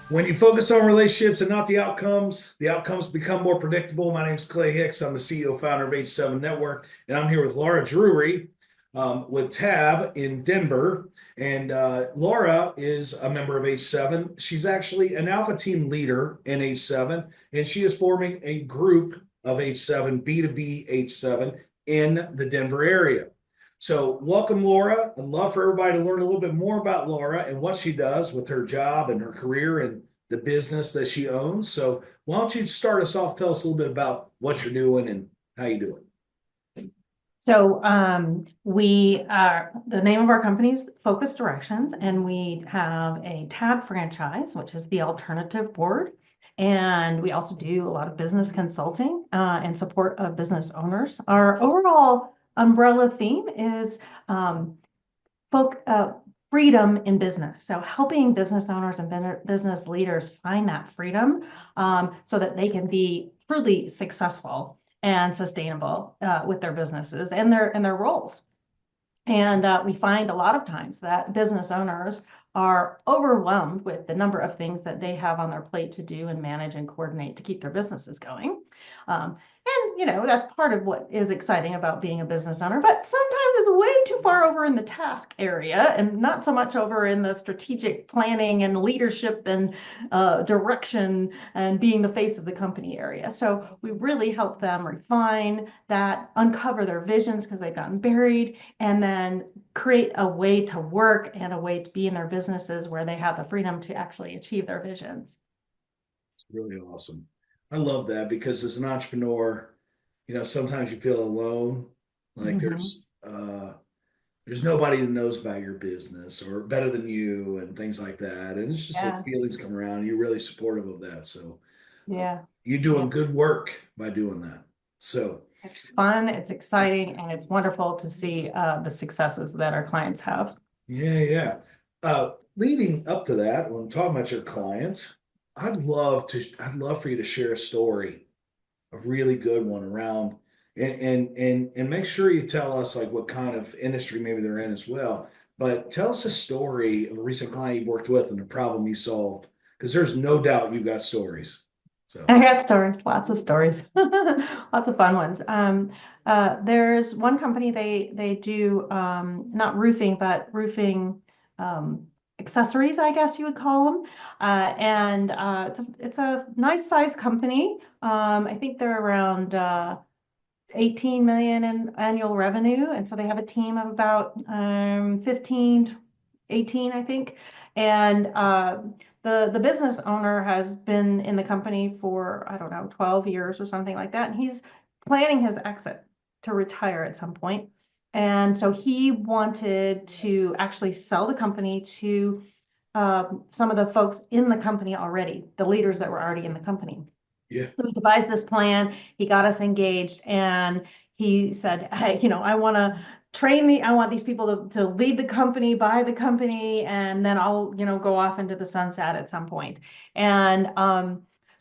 When you focus on relationships and not the outcomes become more predictable. My name is Clay Hicks. I'm the CEO founder of H7 Network, and I'm here with Laura Drury with Tab in Denver. And Laura is a member of H7. She's actually an alpha team leader in H7, and she is forming a group of H7, B2B H7 in the Denver area. So, welcome, Laura. I'd love for everybody to learn a little bit more about Laura and what she does with her job and her career and the business that she owns. So, why don't you start us off? Tell us a little bit about what you're doing and how you do it. We are the name of our company is Focus Directions, and we have a tab franchise, which is the alternative board. And we also do a lot of business consulting and support of business owners. Our overall umbrella theme is folk, freedom in business. So helping business owners and business leaders find that freedom so that they can be truly successful and sustainable with their businesses and their roles. And we find a lot of times that business owners are overwhelmed with the number of things that they have on their plate to do and manage and coordinate to keep their businesses going. And that's part of what is exciting about being a business owner, but sometimes it's way too far over in the task area and not so much over in the strategic planning and leadership and direction and being the face of the company area. So we really help them refine that, uncover their visions because they've gotten buried, and then create a way to work and a way to be in their businesses where they have the freedom to actually achieve their visions. It's really awesome. I love that because as an entrepreneur, sometimes you feel alone. Like Mhm. there's nobody that knows about your business or better than you and things like that. And it's just like Yeah, feelings come around. You're really supportive of that. So uh, yeah, you're yeah. doing good work by doing that. So It's fun, it's exciting, and it's wonderful to see the successes that our clients have. yeah, yeah. Leading up to that, when I'm talking about your clients, I'd love for you to share a story, a really good one around, and make sure you tell us like what kind of industry maybe they're in as well. But tell us a story of a recent client you've worked with and a problem you solved, because there's no doubt you've got stories. So, I got stories, lots of stories, lots of fun ones. There's one company they do not roofing, but roofing um, accessories, I guess you would call them. And it's a nice sized company. I think they're around 18 million in annual revenue, and so they have a team of about 15, 18, I think. And the business owner has been in the company for, I don't know, 12 years or something like that. And he's planning his exit to retire at some point. And so he wanted to actually sell the company to some of the folks in the company already, the leaders that were already in the company. yeah, So we devised this plan. He got us engaged, and he said, "Hey, I want to I want these people to lead the company, buy the company, and then I'll, go off into the sunset at some point." And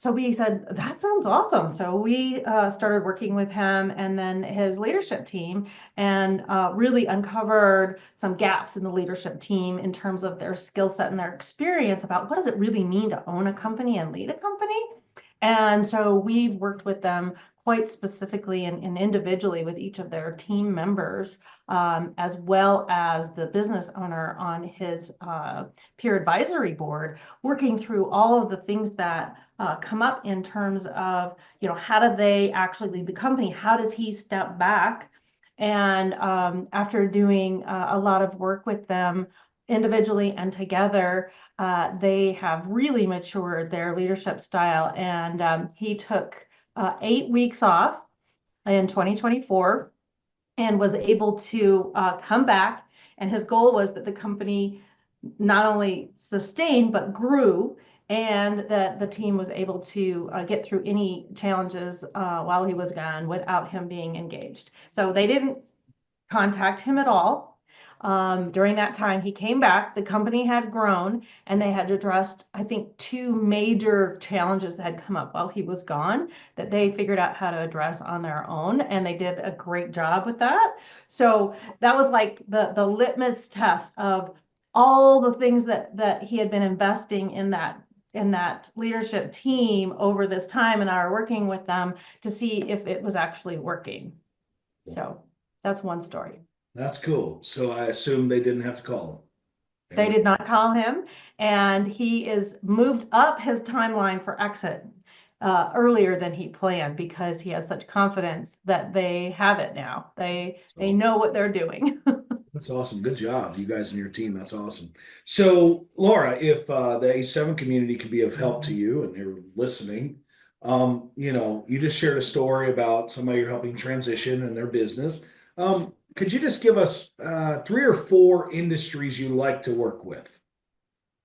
so we said, "That sounds awesome." So we started working with him and then his leadership team, and really uncovered some gaps in the leadership team in terms of their skill set and their experience about what does it really mean to own a company and lead a company. And so we've worked with them quite specifically and individually with each of their team members, as well as the business owner on his peer advisory board, working through all of the things that come up in terms of, how do they actually lead the company? How does he step back? And after doing a lot of work with them individually and together, they have really matured their leadership style. And he took 8 weeks off in 2024 and was able to come back. And his goal was that the company not only sustained but grew, and that the team was able to get through any challenges while he was gone without him being engaged. So they didn't contact him at all. During that time, he came back. The company had grown, and they had addressed, I think, two major challenges that had come up while he was gone that they figured out how to address on their own, and they did a great job with that. So that was like the litmus test of all the things that he had been investing in that leadership team over this time and are working with them to see if it was actually working. So that's one story. That's cool. So I assume they didn't have to call him. They did not call him, and he is moved up his timeline for exit earlier than he planned because he has such confidence that they have it now. They know what they're doing. That's awesome. Good job, you guys and your team. That's awesome. So, Laura, if the A7 community could be of help to you and you're listening, you just shared a story about somebody you're helping transition in their business. Could you just give us 3 or 4 industries you like to work with?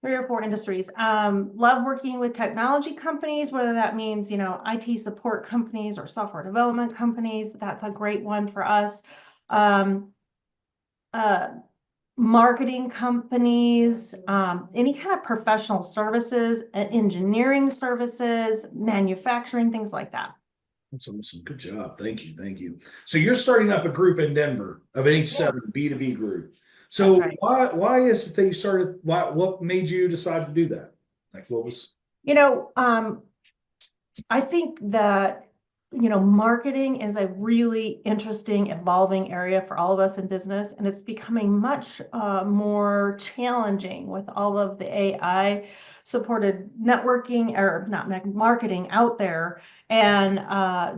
3 or 4 industries. Love working with technology companies, whether that means, IT support companies or software development companies. That's a great one for us. Marketing companies, any kind of professional services, engineering services, manufacturing, things like that. That's awesome. Good job. Thank you. Thank you. So you're starting up a group in Denver of an H7 B2B group. So That's right. why is it that you started? What made you decide to do that? Like what was? I think that, marketing is a really interesting, evolving area for all of us in business, and it's becoming much more challenging with all of the AI supported networking or not marketing out there, and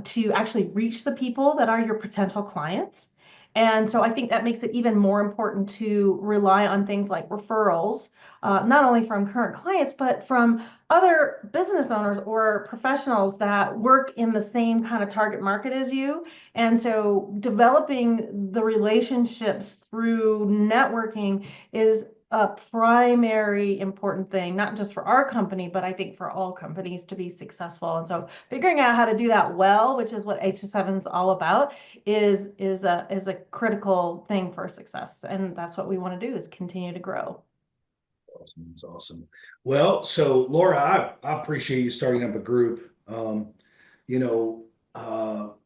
to actually reach the people that are your potential clients. And so I think that makes it even more important to rely on things like referrals, not only from current clients, but from other business owners or professionals that work in the same kind of target market as you. And so developing the relationships through networking is a primary important thing, not just for our company, but I think for all companies to be successful. And so figuring out how to do that well, which is what H7 is all about, is a critical thing for success. And that's what we want to do, is continue to grow. Awesome. That's awesome. Well, so Laura, I appreciate you starting up a group.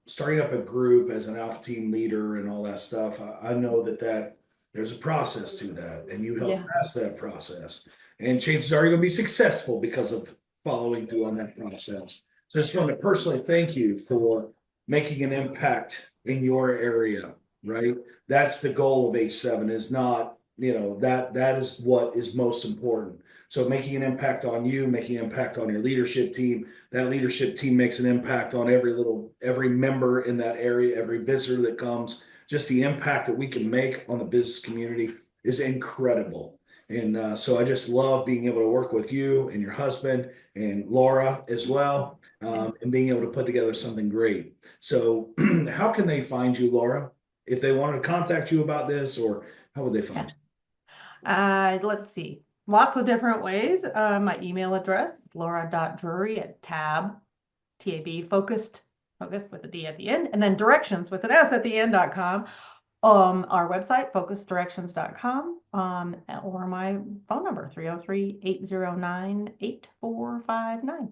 Starting up a group as an alpha team leader and all that stuff. I know that there's a process to that, and you help pass that process. And chances are you're going to be successful because of following through on that process. So I just want to personally thank you for making an impact in your area, right? That's the goal of H7, is not, that is what is most important. So making an impact on you, making an impact on your leadership team, that leadership team makes an impact on every member in that area, every visitor that comes. Just the impact that we can make on the business community is incredible. And so I just love being able to work with you and your husband and Laura as well, and being able to put together something great. So how can they find you, Laura? If they wanted to contact you about this, or how would they find you? Let's see. Lots of different ways. My email address, laura.drury@tab, focused with a D at the end, and then directions with an S at the end.com. Our website, focusdirections.com, or my phone number, 303-809-8459.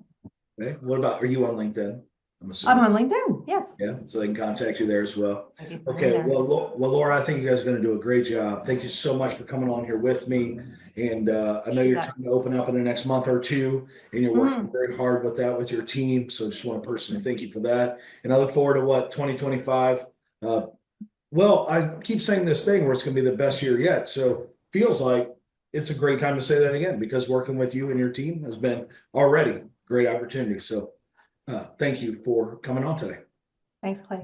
Okay. What about, are you on LinkedIn? I'm I'm assuming. on LinkedIn, yes. Yeah, so they can contact you there as well. I do put it Okay, there. well, Laura, I think you guys are going to do a great job. Thank you so much for coming on here with me. And I know you're trying to open up in the next month or two, and you're working very hard with that with your team. So just want to personally thank you for that. And I look forward to 2025. Well, I keep saying this thing where it's going to be the best year yet. So feels like it's a great time to say that again, because working with you and your team has been already a great opportunity. So thank you for coming on today. Thanks, Clay.